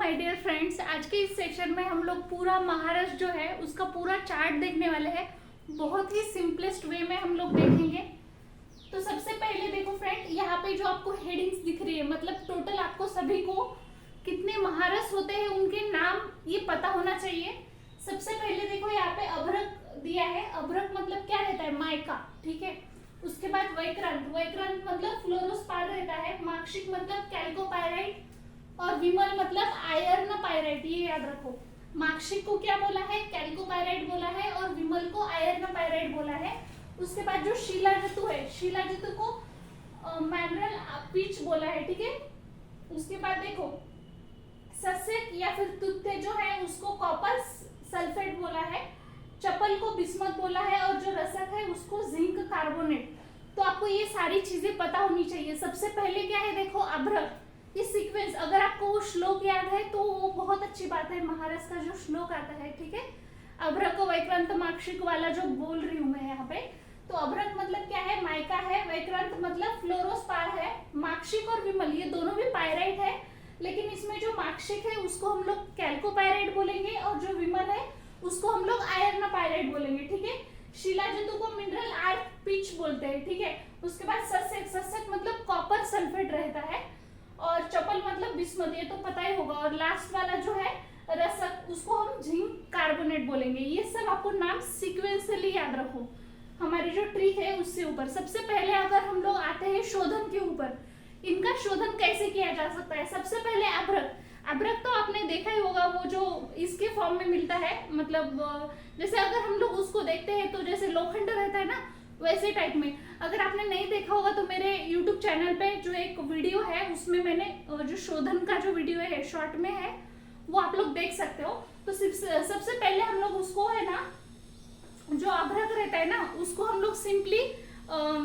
My dear friends, आज के इस सेशन में हम लोग पूरा महाराष्ट्र जो है उसका पूरा चार्ट देखने वाले हैं। बहुत ही सिंपलेस्ट वे में हम लोग देखेंगे। तो सबसे पहले देखो फ्रेंड, यहाँ पे जो आपको हेडिंग्स दिख रही है, मतलब टोटल आपको सभी को कितने महाराष्ट्र होते हैं उनके नाम ये पता होना चाहिए। सबसे पहले देखो यहाँ पे अभ्रक दिया है। अभ्रक मतलब क्या रहता है? मायका, ठीक है। उसके बाद वैक्रांत, वैक्रांत मतलब फ्लोरोस्पार रहता है। मार्कशीट मतलब कैल्कोपायराइट और विमल मतलब आयर्न पायराइट, ये याद रखो। मार्कशीट को क्या बोला है? कैल्कोपायराइट बोला है और विमल को आयर्न पायराइट बोला है। उसके बाद जो शिलाजतु है, शिलाजतु को मिनरल पिच बोला है, ठीक है। उसके बाद देखो सस्यक या फिर तुत्ते जो है उसको कॉपर सल्फेट बोला है। चपल को बिस्मत बोला है और जो रसक है उसको जिंक कार्बोनेट। तो आपको ये सारी चीजें पता होनी चाहिए। सबसे पहले क्या है? देखो अभ्रक, ये सीक्वेंस, अगर आपको वो श्लोक याद है तो वो बहुत अच्छी बात है। महाराष्ट्र का जो श्लोक आता है, ठीक है। अभ्रक वैक्रांत मार्कशीट वाला जो बोल रही हूँ मैं यहाँ पे। तो अभ्रक मतलब क्या है? माइका है। वैक्रांत मतलब फ्लोरोस्पार है। मार्कशीट और विमल ये दोनों भी पायराइट है, लेकिन इसमें जो मार्कशीट है उसको हम लोग कैल्कोपायराइट बोलेंगे और जो विमल है उसको हम लोग आयर्न पायराइट बोलेंगे, ठीक है। शिलाजतु को मिनरल आर्क पिच बोलते हैं, ठीक है। उसके बाद सस्यक, सस्यक मतलब कॉपर सल्फेट रहता है और चपल मतलब बिस्मत, ये तो पता ही होगा। और लास्ट वाला जो है रसक, उसको हम जिंक कार्बोनेट बोलेंगे। ये सब आपको नाम सीक्वेंशियली याद रखो, हमारी जो ट्रिक है उससे ऊपर। सबसे पहले अगर हम लोग आते हैं शोधन के ऊपर, इनका शोधन कैसे किया जा सकता है। सबसे पहले अभ्रक, अभ्रक तो आपने देखा ही होगा, वो जो इसके फॉर्म में मिलता है, मतलब जैसे अगर हम लोग उसको देखते हैं तो जैसे लोखंड रहता है ना, वैसे टाइप में। अगर आपने नहीं देखा होगा तो मेरे YouTube चैनल पे जो एक वीडियो है उसमें मैंने जो शोधन का जो वीडियो है शॉर्ट में है, वो आप लोग देख सकते हो। तो सबसे पहले हम लोग उसको है ना, जो अभ्रक रहता है ना, उसको हम लोग सिंपली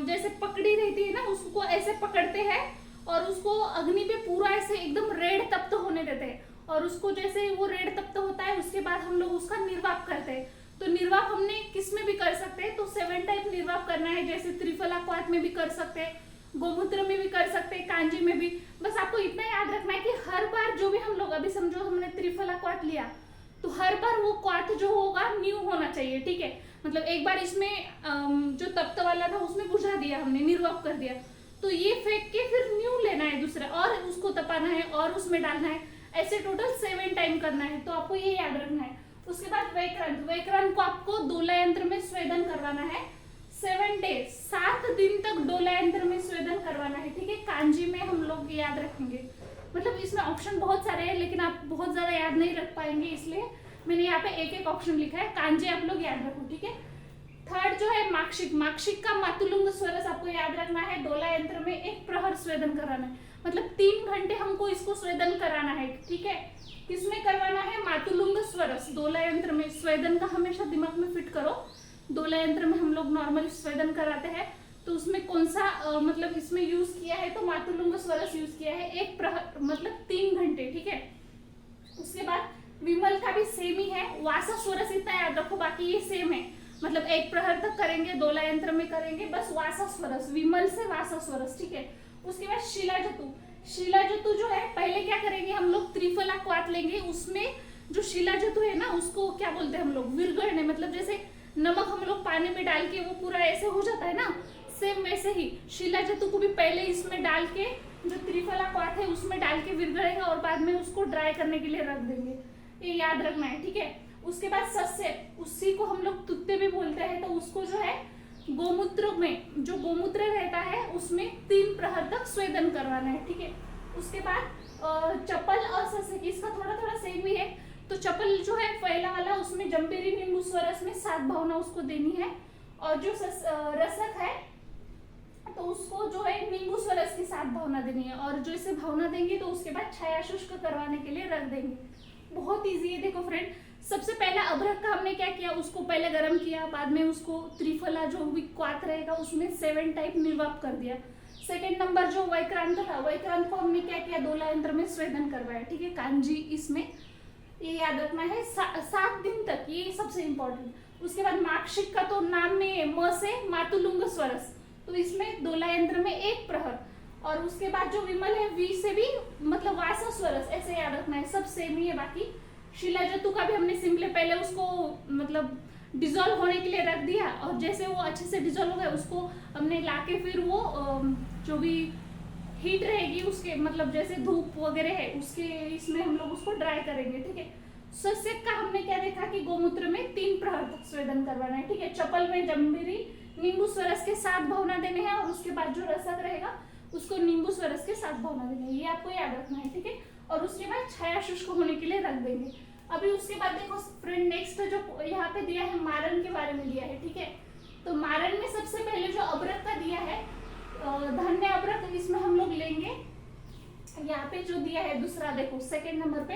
जैसे पकड़ी रहती है ना, उसको ऐसे पकड़ते हैं और उसको अग्नि पे पूरा ऐसे एकदम रेड तप्त होने देते हैं। और उसको जैसे वो रेड तप्त होता है उसके बाद हम लोग उसका निर्वाप करते हैं। तो निर्वाप हमने किस में भी कर सकते हैं, तो 7 टाइप निर्वाप करना है। जैसे त्रिफला क्वाथ में भी कर सकते हैं, गोमूत्र में भी कर सकते हैं, कांजी में भी। बस आपको इतना याद रखना है कि हर बार जो भी हम लोग, अभी समझो हमने त्रिफला क्वाथ लिया तो हर बार वो क्वाथ जो होगा न्यू होना चाहिए, ठीक है। मतलब एक बार इसमें जो तप्त वाला था उसमें बुझा दिया हमने, निर्वाप कर दिया, तो ये फेंक के फिर न्यू लेना है दूसरा और उसको तपाना है और उसमें डालना है। ऐसे टोटल 7 टाइम करना है, तो आपको ये याद रखना है। उसके बाद वैक्रांत, वैक्रांत को आपको डोला यंत्र में स्वेदन करवाना है। 7 डेज, 7 दिन तक डोला यंत्र में स्वेदन करवाना है, ठीक है। कांजी में हम लोग याद रखेंगे, मतलब इसमें ऑप्शन बहुत सारे हैं लेकिन आप बहुत ज्यादा याद नहीं रख पाएंगे, इसलिए मैंने यहाँ पे एक एक ऑप्शन लिखा है। कांजी आप लोग याद रखो, ठीक है। थर्ड जो है मार्कशीट, मार्कशीट का मातुलुंग स्वरस आपको याद रखना है। डोला यंत्र में 1 प्रहर स्वेदन कराना है, मतलब 3 घंटे हमको इसको स्वेदन कराना है, ठीक है। किसमें करवाना है? मातुलुंग स्वरस, डोला यंत्र में। स्वेदन का हमेशा दिमाग में फिट करो। डोला यंत्र में हम लोग नॉर्मल स्वेदन कराते हैं, तो उसमें कौन सा मतलब इसमें यूज किया है, तो मातुलुंग स्वरस यूज किया है। 1 प्रहर मतलब 3 घंटे, ठीक है। उसके बाद विमल का भी सेम ही है। वासा स्वरस इतना याद रखो, बाकी ये सेम है, मतलब 1 प्रहर तक करेंगे, डोला यंत्र में करेंगे, बस वासा स्वरस, विमल से वासा स्वरस, ठीक है। उसके बाद शिलाजतु, शिलाजतु जो है पहले क्या करेंगे हम लोग, त्रिफला क्वाथ लेंगे। उसमें जो शिलाजतु है ना उसको क्या बोलते हैं हम लोग? विरगड़ने, मतलब जैसे नमक हम लोग पानी में डाल के वो पूरा ऐसे हो जाता है ना, सेम वैसे ही शिलाजतु को भी पहले इसमें डाल के, जो त्रिफला क्वाथ है उसमें डाल के विरगड़ेंगे और बाद में उसको ड्राई करने के लिए रख देंगे। ये याद रखना है, ठीक है। उसके बाद सस्य, उसी को हम लोग तुत्ते भी बोलते हैं, तो उसको जो है गोमूत्र में, जो गोमूत्र रहता है उसमें 3 प्रहर तक स्वेदन करवाना है, ठीक है। उसके बाद चपल और सस्य, इसका थोड़ा थोड़ा सेम ही है। तो चपल जो है पहला वाला, उसमें जम्पेरी नींबू स्वरस में 7 भावना उसको देनी है। और जो रसक है तो उसको जो है नींबू स्वरस की 7 भावना देनी है। और जो इसे भावना देंगे तो उसके बाद छाया शुष्क करवाने के लिए रख देंगे। बहुत इजी है। देखो फ्रेंड, सबसे पहला अभ्रक का हमने क्या किया, उसको पहले गर्म किया, बाद में उसको त्रिफला जो भी क्वाथ रहेगा उसमें 7 टाइप निर्वाप कर दिया। सेकेंड नंबर जो वैक्रांत था, वैक्रांत को हमने क्या किया, डोला यंत्र में स्वेदन करवाया, ठीक है। कांजी इसमें ये याद रखना है 7 दिन तक, ये सबसे इंपॉर्टेंट। उसके बाद मार्कशीट का तो नाम में म से मातुलुंग स्वरस, तो इसमें डोला यंत्र में 1 प्रहर। और उसके बाद जो विमल है वी से भी मतलब वासा स्वरस, ऐसे याद रखना है, सब सेम ही है। बाकी शिला जतु का भी हमने सिंपली पहले उसको मतलब डिजोल्व होने के लिए रख दिया, और जैसे वो अच्छे से डिजोल्व हो गया उसको हमने लाके फिर वो जो भी हीट रहेगी उसके मतलब जैसे धूप वगैरह है उसके इसमें हम लोग उसको ड्राई करेंगे, ठीक है। सस्यक का हमने क्या देखा कि गोमूत्र में 3 प्रहर तक स्वेदन करवाना है, ठीक है। चपल में जम्बीरी नींबू स्वरस के साथ भवना देने हैं, और उसके बाद जो रसक रहेगा उसको नींबू स्वरस के साथ भवना देना है, ये आपको याद रखना है, ठीक है। और उसके बाद छाया शुष्क होने के लिए रख देंगे। अभी उसके बाद देखो फ्रेंड नेक्स्ट जो यहाँ पे दिया है मारन के बारे में दिया है, ठीक है। तो मारन में सबसे पहले जो अबरक का दिया है धन्य अबरक, इसमें हम लोग लेंगे यहाँ पे जो दिया है दूसरा, देखो सेकंड नंबर पे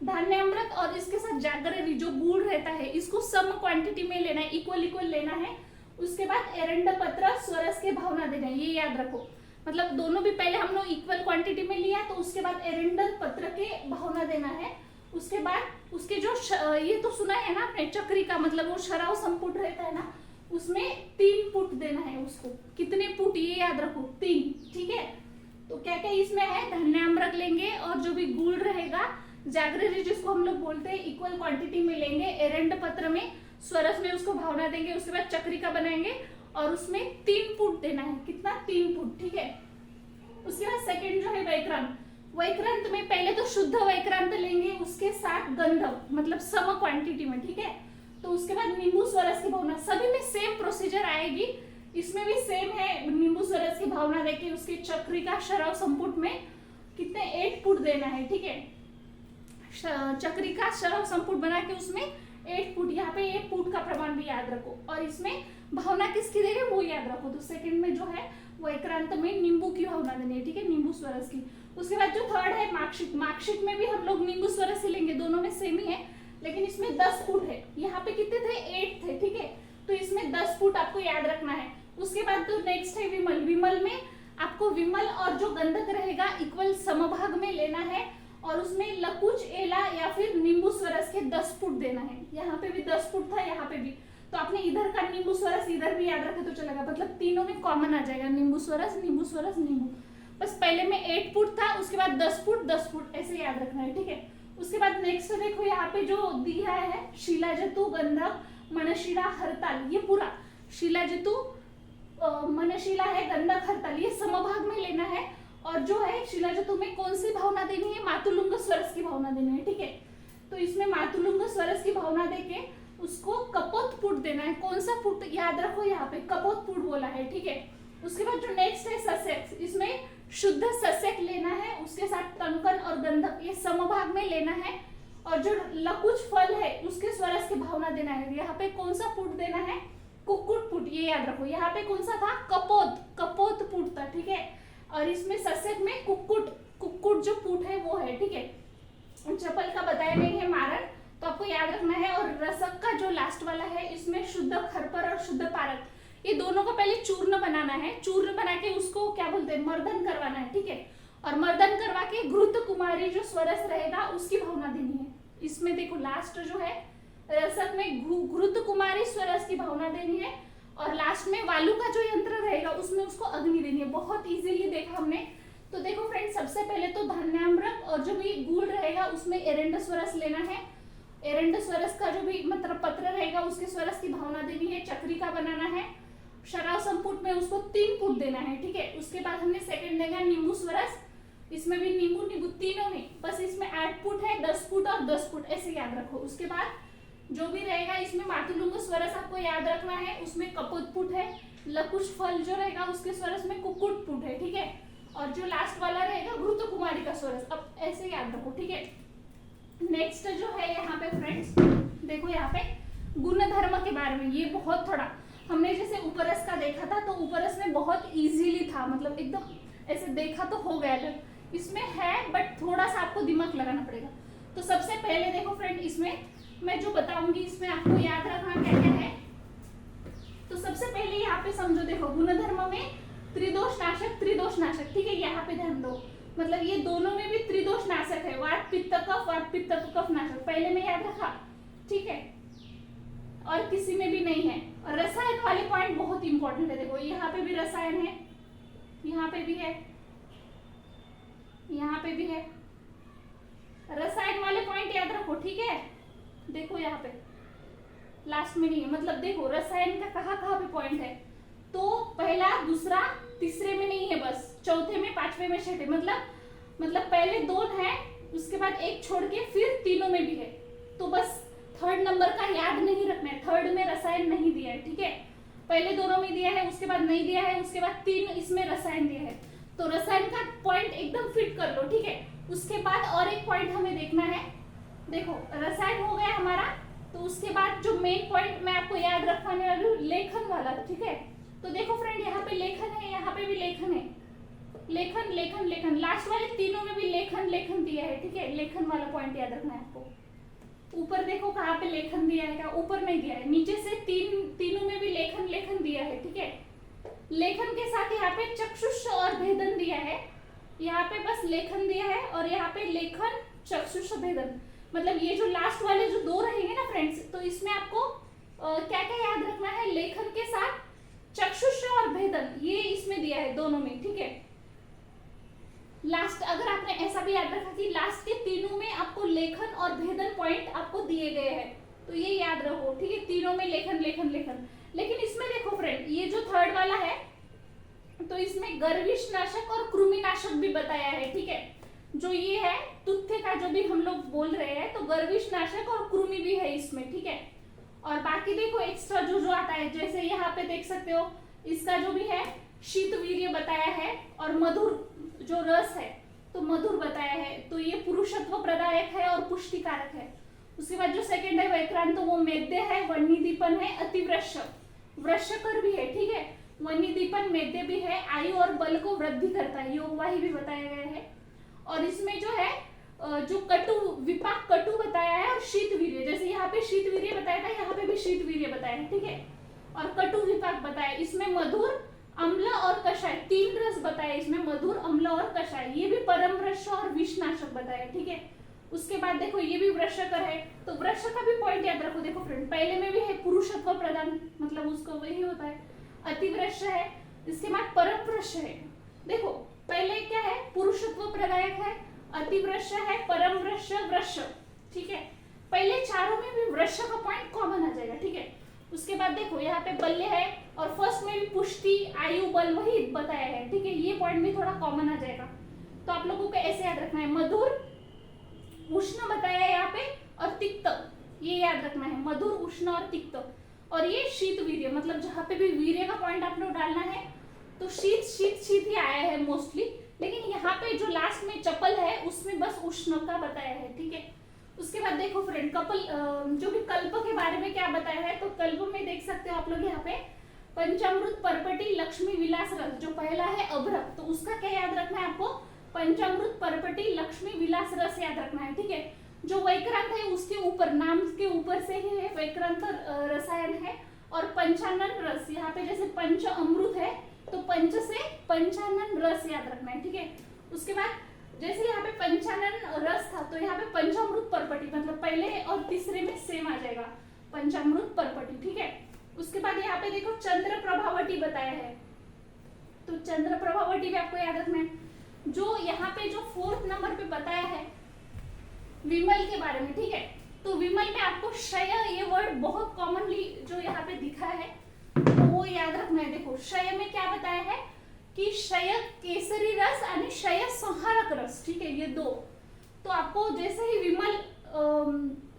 धान्य अमृत, और इसके साथ जागरी जो गुड़ रहता है इसको सम क्वांटिटी में लेना है, इक्वल इक्वल लेना है। उसके बाद एरंड पत्र स्वरस के भावना देना है, ये याद रखो। मतलब दोनों भी पहले हम लोग इक्वल क्वांटिटी में लिया, तो उसके बाद एरंड पत्र के भावना देना है। उसके बाद उसके जो ये तो सुना है ना आपने चक्री का मतलब वो शराव संपुट रहता है ना, उसमें 3 पुट देना है उसको। कितने पुट ये याद रखो, 3, ठीक है। तो क्या क्या इसमें है, धन्यामृत लेंगे, और जो भी गुड़ रहेगा जागरी जिसको हम लोग बोलते हैं इक्वल क्वांटिटी में लेंगे। एरंड पत्र में स्वरस में उसको भावना देंगे। उसके बाद चक्री का बनाएंगे और उसमें 3 पुट देना है, कितना 3 पुट, ठीक है। उसके बाद सेकंड जो है वैक्रांत, वैक्रांत में पहले तो शुद्ध वैक्रांत लेंगे, उसके साथ गंधव मतलब सम क्वांटिटी में, ठीक है। तो उसके बाद नींबू स्वरस की भावना, सभी में सेम प्रोसीजर आएगी, इसमें भी सेम है। नींबू स्वरस की भावना देके उसके चक्री का शराव संपुट में कितने 8 पुट देना है, ठीक है। चक्री का शराव संपुट बना के उसमें 8 पुट, यहाँ पे 8 पुट का प्रमाण भी याद रखो। और इसमें भावना किसकी देंगे वो याद रखो। तो सेकंड में जो है वो एकांत में नींबू की भावना देनी है, ठीक है, नींबू स्वरस की। उसके बाद जो थर्ड है मार्कशीट, मार्कशीट में भी हम लोग नींबू स्वरस ही लेंगे, दोनों में सेम ही है, लेकिन इसमें 10 फुट है, यहाँ पे कितने थे 8 थे, ठीक है। तो इसमें 10 फुट आपको याद रखना है। उसके बाद तो नेक्स्ट है विमल, विमल में आपको विमल और जो गंधक रहेगा इक्वल समभाग में लेना है, और उसमें लकुच एला या फिर नींबू स्वरस के 10 फुट देना है। यहाँ पे भी 10 फुट था, यहाँ पे भी, तो आपने इधर का नींबू स्वरस इधर भी याद रखे तो चलेगा, मतलब तीनों में कॉमन आ जाएगा, नींबू स्वरस नींबू स्वरस नींबू। बस पहले में 8 फुट था, उसके बाद 10 फुट 10 फुट ऐसे याद रखना है, ठीक है। उसके बाद नेक्स्ट देखो यहाँ पे जो दिया है शिलाजतु गंधक मनशिला हरताल, ये पूरा शिलाजतु मनशिला है गंधक हरताल, ये समभाग में लेना है। और जो है शिलाजतु में कौन सी भावना देनी है, मातुलुंग स्वरस की भावना देनी है, ठीक है। तो इसमें मातुलुंग स्वरस की भावना देके उसको कपोत पुट देना है। कौन सा पुट याद रखो, यहाँ पे कपोत पुट बोला है, ठीक है। उसके बाद जो नेक्स्ट है सस्यक, इसमें शुद्ध सस्यक लेना है, उसके साथ कंकन और गंधक ये समभाग में लेना है। और जो लकुच फल है उसके स्वरस की भावना देना है। यहाँ पे कौन सा पुट देना है, कुक्कुट पुट, ये याद रखो। यहाँ पे कौन सा था, कपोत, कपोत पुट था, ठीक है। और इसमें सस्यक में कुक्कुट, कुक्कुट जो पुट है वो है, ठीक है। चपल का बताया नहीं है मारन, तो आपको याद रखना है। और रसक का जो लास्ट वाला है इसमें शुद्ध खरपर और शुद्ध पारक, ये दोनों का पहले चूर्ण बनाना है। चूर्ण बना के उसको क्या बोलते हैं, मर्दन करवाना है, ठीक है। और मर्दन करवा के घृत कुमारी जो स्वरस रहेगा उसकी भावना देनी है। इसमें देखो लास्ट जो है रसक में घृत कुमारी स्वरस की भावना देनी है, और लास्ट में वालू का जो यंत्र रहेगा उसमें उसको अग्नि देनी है। बहुत इजीली देखा हमने। तो देखो फ्रेंड्स, सबसे पहले तो धन्यामृत और जो भी गुड़ रहेगा उसमें एरंड स्वरस लेना है। एरंड स्वरस का जो भी मतलब पत्र रहेगा उसके स्वरस की भावना देनी है। चक्री का बनाना है, शराव संपुट में उसको 3 पुट देना है, ठीक है। उसके बाद हमने सेकंड देगा नींबू स्वरस, इसमें भी नींबू नींबू तीनों में, बस इसमें 8 पुट है, 10 पुट और 10 पुट ऐसे याद रखो। उसके बाद जो भी रहेगा इसमें मातुलुंग स्वरस आपको याद रखना है, उसमें कपोत पुट है। लकुश फल जो रहेगा उसके स्वरस में कुक्कुट पुट है, ठीक है। और जो लास्ट वाला रहेगा घृत कुमारी का स्वरस, अब ऐसे याद रखो, ठीक है। नेक्स्ट जो है यहाँ पे फ्रेंड्स देखो, यहाँ पे गुण धर्म के बारे में, ये बहुत थोड़ा हमने जैसे उपरस का देखा था, तो उपरस में बहुत इजीली था, मतलब एकदम ऐसे देखा तो हो गया, इसमें है बट थोड़ा सा आपको दिमाग लगाना पड़ेगा। तो सबसे पहले देखो फ्रेंड, इसमें मैं जो बताऊंगी इसमें आपको याद रखना क्या क्या है। तो सबसे पहले यहाँ पे समझो, देखो गुणधर्म में त्रिदोष नाशक, त्रिदोष नाशक, ठीक है, यहाँ पे ध्यान दो। मतलब ये दोनों में भी त्रिदोष नाशक है, वात पित्त कफ, वात पित्त कफ नाशक, पहले में याद रखा, ठीक है। और किसी में भी नहीं है। और रसायन वाले पॉइंट बहुत इंपॉर्टेंट है, देखो यहाँ पे भी रसायन है, यहाँ पे भी है, भी है। रसायन वाले पॉइंट याद रखो, ठीक है। देखो यहाँ पे लास्ट में नहीं है, मतलब देखो रसायन का कहाँ कहाँ पे पॉइंट है, तो पहला, दूसरा, तीसरे में नहीं है, बस चौथे में, पांचवे में, छठे, मतलब पहले दो है, उसके बाद एक छोड़ के फिर तीनों में भी है। तो बस थर्ड नंबर का याद नहीं रखना है, थर्ड में रसायन नहीं दिया है, ठीक है। पहले दोनों में दिया है, उसके बाद नहीं दिया है, उसके बाद तीन इसमें रसायन दिया है, तो रसायन का पॉइंट एकदम फिट कर लो, ठीक है। उसके बाद और एक पॉइंट हमें देखना है, देखो रसायन हो गया हमारा, तो उसके बाद जो मेन पॉइंट मैं आपको याद रखवाने वाली हूँ, लेखन वाला, ठीक है। तो देखो फ्रेंड, यहाँ पे लेखन है, यहाँ पे भी लेखन है, लेखन लेखन लेखन, लास्ट वाले तीनों में भी लेखन लेखन दिया है, ठीक है। लेखन वाला पॉइंट याद रखना है आपको। ऊपर देखो कहाँ पे लेखन दिया है, क्या ऊपर नहीं दिया है, नीचे से तीनों में भी लेखन लेखन दिया है, ठीक है। लेखन के साथ यहाँ पे चक्षुष और भेदन दिया है, यहाँ पे बस लेखन दिया है, और यहाँ पे लेखन चक्षुष भेदन, मतलब ये जो लास्ट वाले जो दो रहेंगे ना फ्रेंड्स, तो इसमें आपको क्या क्या याद रखना है, लेखन के साथ चक्षुष और भेदन, ये इसमें दिया है दोनों में, ठीक है। लास्ट अगर आपने ऐसा भी याद रखा कि लास्ट के तीनों में आपको लेखन और भेदन पॉइंट आपको दिए गए हैं, तो ये याद रखो, ठीक है। तीनों में लेखन लेखन लेखन, लेकिन इसमें देखो फ्रेंड, ये जो थर्ड वाला है, तो इसमें गर्विशनाशक और कृमिनाशक भी बताया है, ठीक है। जो ये है तुत्थे का जो भी हम लोग बोल रहे हैं, तो गर्विशनाशक और कृमि भी है इसमें, ठीक है। और बाकी देखो एक्स्ट्रा जो जो आता है, जैसे यहाँ पे देख सकते हो, इसका जो भी है शीतवीर्य बताया है, और मधुर जो रस है तो मधुर बताया है, तो ये पुरुषत्व प्रदायक है और पुष्टिकारक है। उसके बाद जो सेकंड है वैक्रांत, तो वो मेद्य है, वन्यदीपन है, अतिवृश्य, वृश्यकर भी है, ठीक है। वन्यदीपन मेद्य भी है, आयु और बल को वृद्धि करता है, योगवाही भी बताया गया है। और इसमें जो है जो कटु विपाक कटु बताया है, और शीतवीर्य, जैसे यहाँ पे शीतवीर्य बताया था, यहाँ पे भी शीतवीर्य बताया है, ठीक है। और कटु विपाक बताया, इसमें मधुर, अम्ल और कषाय, तीन रस बताया इसमें, मधुर, अम्ल और कषाय, ये भी परम वृक्ष और विषनाशक बताया, ठीक है। उसके बाद देखो ये भी वृश्यकर है, तो वृक्ष का भी पॉइंट याद रखो। देखो फ्रेंड, पहले में भी है पुरुषत्व प्रदान, मतलब उसको वही होता है, अतिवृक्ष है, इसके बाद परम वृक्ष है। देखो पहले क्या है, पुरुषत्व प्रदायक है, अतिवृक्ष है, परम वृक्ष, वृक्ष, ठीक है। पहले चारों में भी वृक्ष का पॉइंट कॉमन आ जाएगा, ठीक है। उसके बाद देखो यहाँ पे बल्य है, और फर्स्ट में भी पुष्टि, आयु, बल वही बताया है, ठीक है। ये पॉइंट भी थोड़ा कॉमन आ जाएगा, तो आप लोगों को ऐसे याद रखना है, मधुर, उष्ण बताया है यहाँ पे, और तिक्त, ये याद रखना है, मधुर, उष्ण और तिक्त। और ये शीत वीर्य, मतलब जहाँ पे भी वीर्य का पॉइंट आप लोग डालना है, तो शीत शीत शीत ही आया है मोस्टली, लेकिन यहाँ पे जो लास्ट में चपल है उसमें बस उष्ण का बताया है, ठीक है। उसके बाद देखो फ्रेंड, कपल जो भी कल्प के बारे में क्या बताया है, तो कल्प में देख सकते हो आप लोग यहाँ पे, पंचामृत, परपटी, लक्ष्मी विलास रस, जो पहला है अभ्रक, तो उसका क्या याद रखना है आपको, पंचामृत, परपटी, लक्ष्मी विलास रस याद रखना है, ठीक है। जो वैक्रांत है उसके ऊपर, नाम के ऊपर से ही है, वैक्रांत रसायन है। और पंचानन रस, यहाँ पे जैसे पंच अमृत है, तो पंच से पंचानन रस याद रखना है, ठीक है। उसके बाद जैसे यहाँ पे पंचानन रस था, तो यहाँ पे पंचामृत परपटी, मतलब पहले और तीसरे में सेम आ जाएगा, पंचामृत परपटी, ठीक है। उसके बाद यहाँ पे देखो चंद्र प्रभावटी बताया है, तो चंद्र प्रभावटी भी आपको याद रखना है। जो यहाँ पे जो फोर्थ नंबर पे बताया है विमल के बारे में, ठीक है। तो विमल में आपको क्षय, ये वर्ड बहुत कॉमनली जो यहाँ पे दिखा है, तो वो याद रखना है। देखो क्षय में क्या बताया है कि क्षय केसरी रस और क्षय संहारक रस, ठीक है, ये दो। तो आपको जैसे ही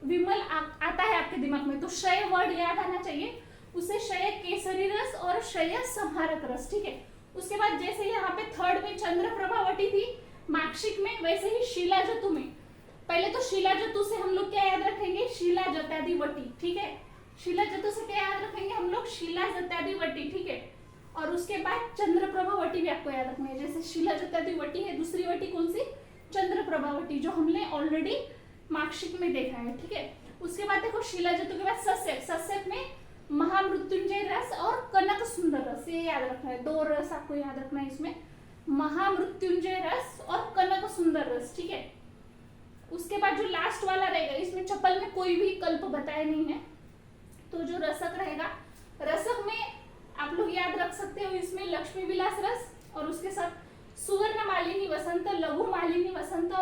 विमल आता है आपके दिमाग में, तो क्षय वर्ड याद आना चाहिए, उसे क्षय केसरी रस और क्षय संहारक रस, ठीक है। उसके बाद जैसे यहाँ पे थर्ड में चंद्र प्रभावटी थी माक्षिक में, वैसे ही शिला जतु में, पहले तो शिला जतु से हम लोग क्या याद रखेंगे, शिला जत्यादि वटी, ठीक है। शिला जतु से क्या याद रखेंगे हम लोग, शिला जत्यादि वटी, ठीक है। और उसके बाद चंद्र प्रभावटी भी आपको याद रखनी है, जैसे शिला जत्यादि वटी है, दूसरी वटी कौन सी, चंद्र प्रभावटी, जो हमने ऑलरेडी मार्कशीट में देखा है, ठीक है। उसके बाद देखो शिला जतु के बाद सस्यक, सस्यक में महामृत्युंजय रस और कनक सुंदर रस, ये याद रखना है, दो रस आपको याद रखना है इसमें, महामृत्युंजय रस और कनक सुंदर रस, ठीक है। उसके बाद जो लास्ट वाला रहेगा, इसमें चप्पल में कोई भी कल्प बताया नहीं है, तो जो रसक रहेगा, रसक में आप लोग याद रख सकते हो, इसमें लक्ष्मी विलास रस और उसके साथ सुवर्ण मालिनी वसंत, लघु मालिनी वसंत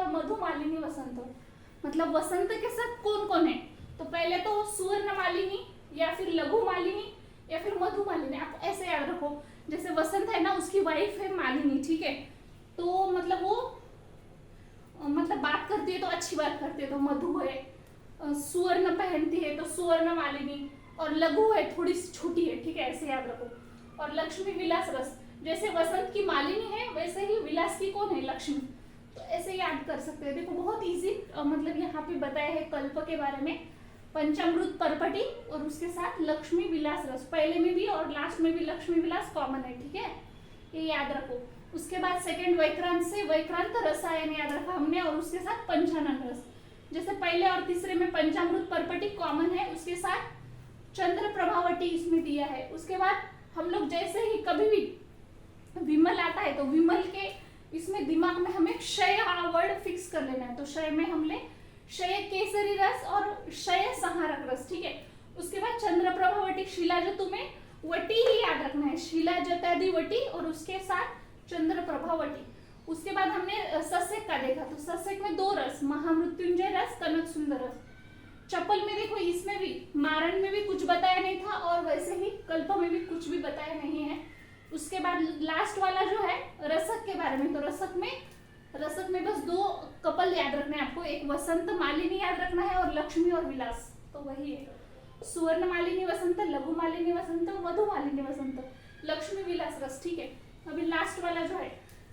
वसंत। मतलब वसंत के साथ कौन कौन है, तो पहले तो सुवर्ण मालिनी या फिर लघु मालिनी या फिर मधु मालिनी, आप ऐसे याद रखो। जैसे वसंत है ना, उसकी वाइफ है मालिनी, ठीक है, तो मतलब वो मतलब बात करती है तो अच्छी बात करती है तो मधु है, सुवर्ण पहनती है तो सुवर्ण मालिनी, और लघु है थोड़ी सी छोटी है, ठीक है, ऐसे याद रखो। और लक्ष्मी विलास रस, जैसे वसंत की मालिनी है वैसे ही विलास की कौन है, लक्ष्मी, तो ऐसे याद कर सकते हैं। देखो बहुत इजी मतलब यहाँ पे बताया है कल्प के बारे में, पंचामृत परपटी और उसके साथ लक्ष्मी विलास रस, पहले में भी और लास्ट में भी लक्ष्मी विलास कॉमन है, ठीक है, ये याद रखो। उसके बाद सेकंड वैक्रांत से वैक्रांत रसायन याद रखा हमने, और उसके साथ पंचानन रस। जैसे पहले और तीसरे में पंचामृत परपटी कॉमन है, उसके साथ चंद्र प्रभावटी इसमें दिया है। उसके बाद हम लोग जैसे ही कभी भी विमल आता है तो विमल के इसमें दिमाग में हमें क्षय वर्ड फिक्स कर लेना है, तो क्षय में हमने क्षय केसरी रस और क्षय संहारक रस, ठीक है। उसके बाद चंद्र प्रभावटी शिलाजतु में वटी ही याद रखना है, शिलाजतादि वटी और उसके साथ चंद्र प्रभावटी। उसके बाद हमने सस्यक का देखा, तो सस्यक में 2 रस, महामृत्युंजय रस, कनक सुंदर रस। चप्पल में देखो, इसमें भी मारण में भी कुछ बताया नहीं था और वैसे ही कल्प में भी कुछ भी बताया नहीं है। उसके बाद लास्ट वाला जो है रसक के बारे में, तो रसक में बस 2 कपल याद रखना है आपको, एक वसंत मालिनी याद रखना है और लक्ष्मी और विलास, तो वही है सुवर्ण मालिनी वसंत, लघु मालिनी वसंत, मधु मालिनी वसंत, लक्ष्मी विलास रस, ठीक है। अभी लास्ट वाला जो है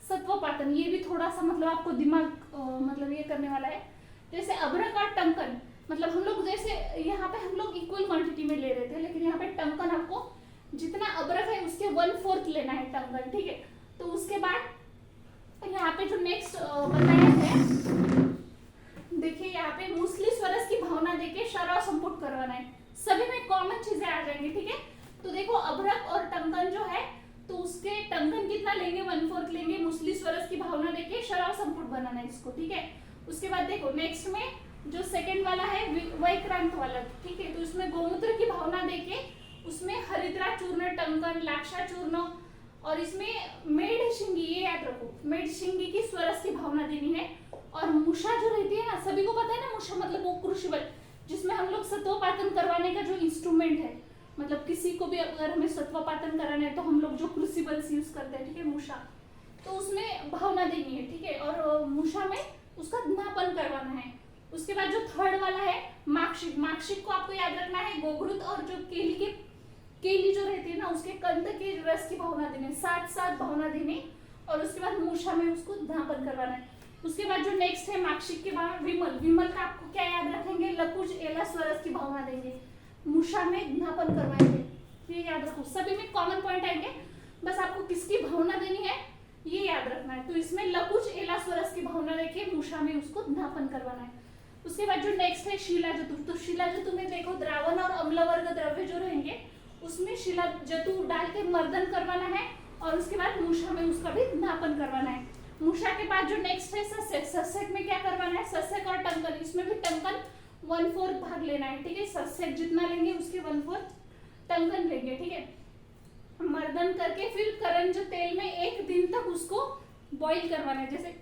सत्वपातन, ये भी थोड़ा सा मतलब आपको दिमाग मतलब ये करने वाला है। जैसे अभ्रक और टंकन, मतलब हम लोग जैसे यहाँ पे हम लोग इक्वल क्वांटिटी में ले रहे थे, लेकिन यहाँ पे टंकन आपको जितना अभ्रक है उसके 1/4 लेना है टंकन, ठीक है। तो उसके बाद यहाँ पे जो नेक्स्ट बताया है, देखिए यहाँ पे मुसली स्वरस की भावना देके शराव संपुट करवाना है, सभी में कॉमन चीजें आ जाएंगी, ठीक है। तो देखो अभ्रक और टंकन जो है, तो उसके टंकन कितना लेंगे, 1/4 लेंगे, मुसली स्वरस की भावना देके शराव संपुट बनाना है इसको, ठीक है। उसके बाद देखो नेक्स्ट में जो सेकंड वाला है वैक्रांत वाला, ठीक है, तो इसमें गोमूत्र की भावना देके उसमें हरिद्रा चूर्ण, टंकन, लाक्षा चूर्ण, और इसमें मेढ शिंगी, ये याद रखो, मेढ शिंगी की स्वरस की भावना देनी है। और मुषा जो रहती है ना, सभी को पता है ना, मुषा मतलब वो क्रूशिबल, जिसमें हम लोग सत्वपातन करवाने का जो इंस्ट्रूमेंट है, मतलब किसी को भी अगर हमें सत्वपातन कराना है तो हम लोग जो क्रूसिबल्स यूज करते हैं, ठीक है, मुषा, तो उसमें भावना देनी है, ठीक है, और मुषा में उसका नापन करवाना है। उसके बाद जो थर्ड वाला है मार्कशीट, मार्कशीट को आपको याद रखना है गोघृत और जो केली जो रहती है ना, उसके कंद के रस की भावना देनी, साथ भावना देनी, और उसके बाद मूषा में उसको नापन करवाना है। उसके बाद जो नेक्स्ट है मार्कशीट के बाद विमल का आपको क्या याद रखेंगे, लकुज एला स्वरस की भावना देंगे, मूषा में नापन करवाएंगे, ये याद रखो, सभी में कॉमन पॉइंट आएंगे, बस आपको किसकी भावना देनी है ये याद रखना है। तो इसमें लकुज एला स्वरस की भावना देके मूषा में उसको नापन करवाना है। उसके बाद जो नेक्स्ट है शिलाजतु, तो शिलाजतु में देखो द्रावण और अम्ल वर्ग द्रव्य जो रहेंगे उसमें शिलाजतु डाल के मर्दन करवाना है, और उसके बाद मूषा में उसका भी नापन करवाना है। मूषा के बाद जो नेक्स्ट है सस्यक, सस्यक में क्या करवाना है, सस्यक और टंकन, इसमें भी टंकन 1/4 भाग लेना है, ठीक है, सस्यक जितना लेंगे उसके 1/4 टंकन लेंगे, ठीक है। मर्दन करके फिर करंज तेल में 1 दिन तक उसको बॉईल करवाना है, जैसे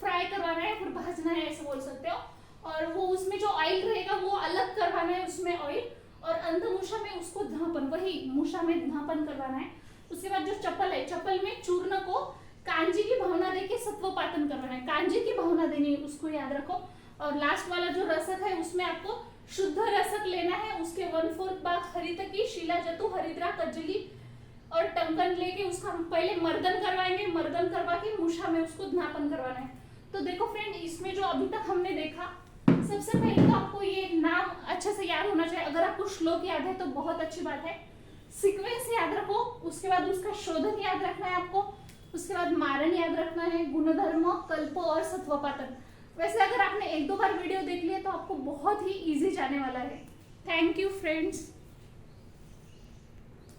फ्राई करवाना है, फिर भाजना है, ऐसे बोल सकते हो। और वो उसमें जो ऑयल रहेगा वो अलग करवाना है उसमें ऑयल, और अंधमूषा में उसको धापन, वही मूषा में धापन करवाना है। उसके बाद जो चप्पल है, चप्पल में चूर्ण को कांजी की भावना देके सत्वपातन करवाना है, कांजी की भावना देनी है, उसको याद रखो। और लास्ट वाला जो रसक है उसमें आपको शुद्ध रसक लेना है, उसके 1/4 भाग हरित की, शिलाजतु, हरिद्रा, कज्जली और टंकन लेके उसका हम पहले मर्दन करवाएंगे, मर्दन करवा के मूषा में उसको धापन करवाना है। तो देखो फ्रेंड, इसमें जो अभी तक हमने देखा, सबसे पहले तो आपको ये नाम अच्छे से याद होना चाहिए, अगर आपको श्लोक याद है तो बहुत अच्छी बात है, सीक्वेंस याद रखो, उसके बाद उसका शोधन याद रखना है आपको, उसके बाद मारण याद रखना है, गुणधर्म, कल्प और सत्वपातन। वैसे अगर आपने 1-2 बार वीडियो देख लिया तो आपको बहुत ही इजी जाने वाला है। Thank you friends.